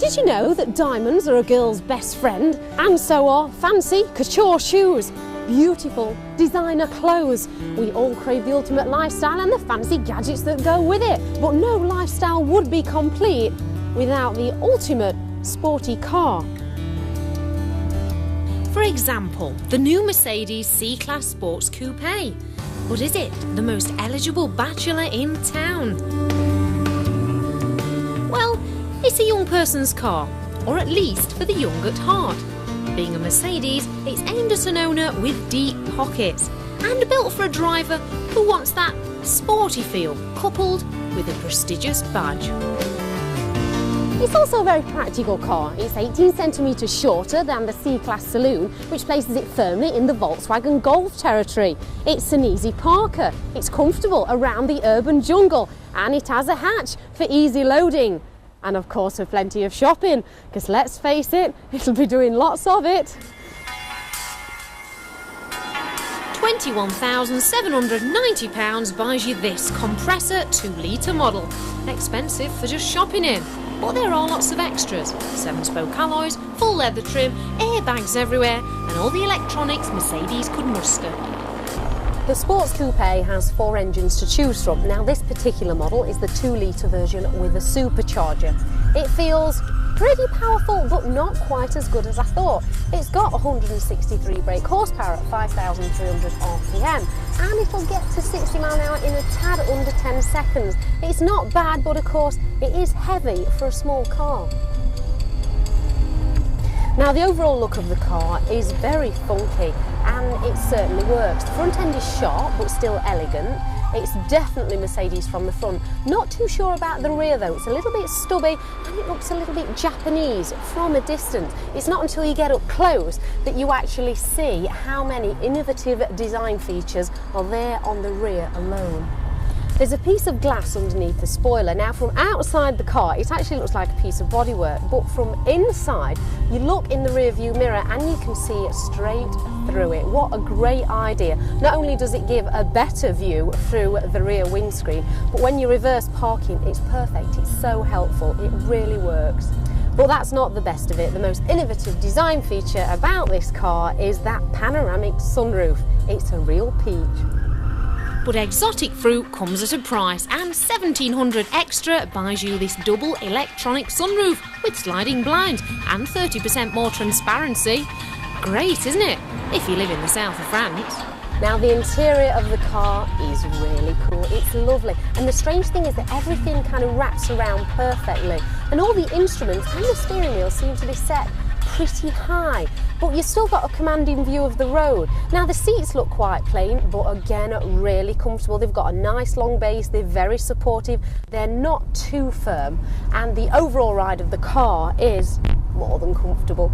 Did you know that diamonds are a girl's best friend? And so are fancy couture shoes, beautiful designer clothes. We all crave the ultimate lifestyle and the fancy gadgets that go with it. But no lifestyle would be complete without the ultimate sporty car. For example, the new Mercedes C-Class Sports Coupe. But is it the most eligible bachelor in town? Well, it's a young person's car, or at least for the young at heart. Being a Mercedes, it's aimed at an owner with deep pockets and built for a driver who wants that sporty feel, coupled with a prestigious badge. It's also a very practical car. It's 18 centimetres shorter than the C-Class Saloon, which places it firmly in the Volkswagen Golf territory. It's an easy parker, it's comfortable around the urban jungle, and it has a hatch for easy loading. And of course for plenty of shopping, because let's face it, it'll be doing lots of it. £21,790 buys you this compressor 2-litre model. Expensive for just shopping in. But there are lots of extras. 7-spoke alloys, full leather trim, airbags everywhere, and all the electronics Mercedes could muster. The Sports Coupe has 4 engines to choose from. Now this particular model is the 2-litre version with a supercharger. It feels pretty powerful, but not quite as good as I thought. It's got 163 brake horsepower at 5,300 RPM, and it'll get to 60 miles an hour in a tad under 10 seconds. It's not bad, but of course it is heavy for a small car. Now the overall look of the car is very funky, and it certainly works. The front end is sharp but still elegant. It's definitely Mercedes from the front. Not too sure about the rear though. It's a little bit stubby and it looks a little bit Japanese from a distance. It's not until you get up close that you actually see how many innovative design features are there on the rear alone. There's a piece of glass underneath the spoiler. Now from outside the car it actually looks like a piece of bodywork, but from inside you look in the rear view mirror and you can see straight through it. What a great idea. Not only does it give a better view through the rear windscreen, but when you reverse parking it's perfect. It's so helpful. It really works. But that's not the best of it. The most innovative design feature about this car is that panoramic sunroof. It's a real peach. But exotic fruit comes at a price, and $1,700 extra buys you this double electronic sunroof with sliding blinds and 30% more transparency. Great, isn't it? If you live in the south of France. Now the interior of the car is really cool. It's lovely, and the strange thing is that everything kind of wraps around perfectly, and all the instruments and the steering wheel seem to be set pretty high, but you've still got a commanding view of the road. Now the seats look quite plain, but again really comfortable. They've got a nice long base, they're very supportive, they're not too firm, and the overall ride of the car is more than comfortable.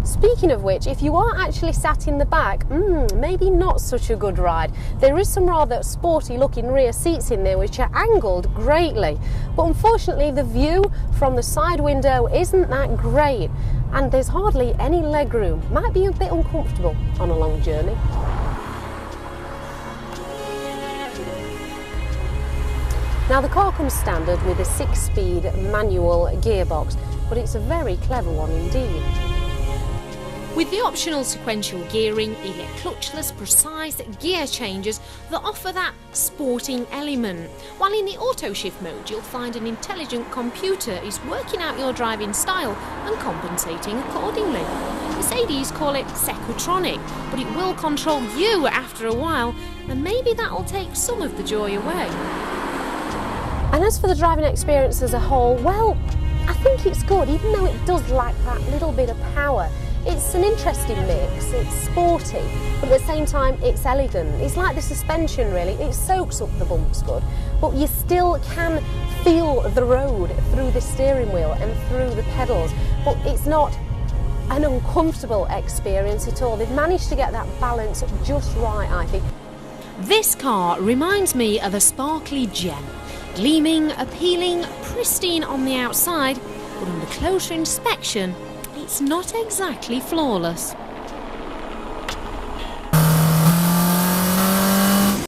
Speaking of which, if you are actually sat in the back, maybe not such a good ride. There is some rather sporty looking rear seats in there which are angled greatly, but unfortunately the view from the side window isn't that great, and there's hardly any leg room. Might be a bit uncomfortable on a long journey. Now the car comes standard with a 6-speed manual gearbox, but it's a very clever one indeed. With the optional sequential gearing, you get clutchless, precise gear changes that offer that sporting element. While in the auto shift mode, you'll find an intelligent computer is working out your driving style and compensating accordingly. Mercedes call it Secutronic, but it will control you after a while, and maybe that'll take some of the joy away. And as for the driving experience as a whole, well, I think it's good, even though it does lack that little bit of power. It's an interesting mix, it's sporty, but at the same time it's elegant. It's like the suspension really, it soaks up the bumps good, but you still can feel the road through the steering wheel and through the pedals, but it's not an uncomfortable experience at all. They've managed to get that balance just right, I think. This car reminds me of a sparkly gem, gleaming, appealing, pristine on the outside, but under closer inspection, it's not exactly flawless.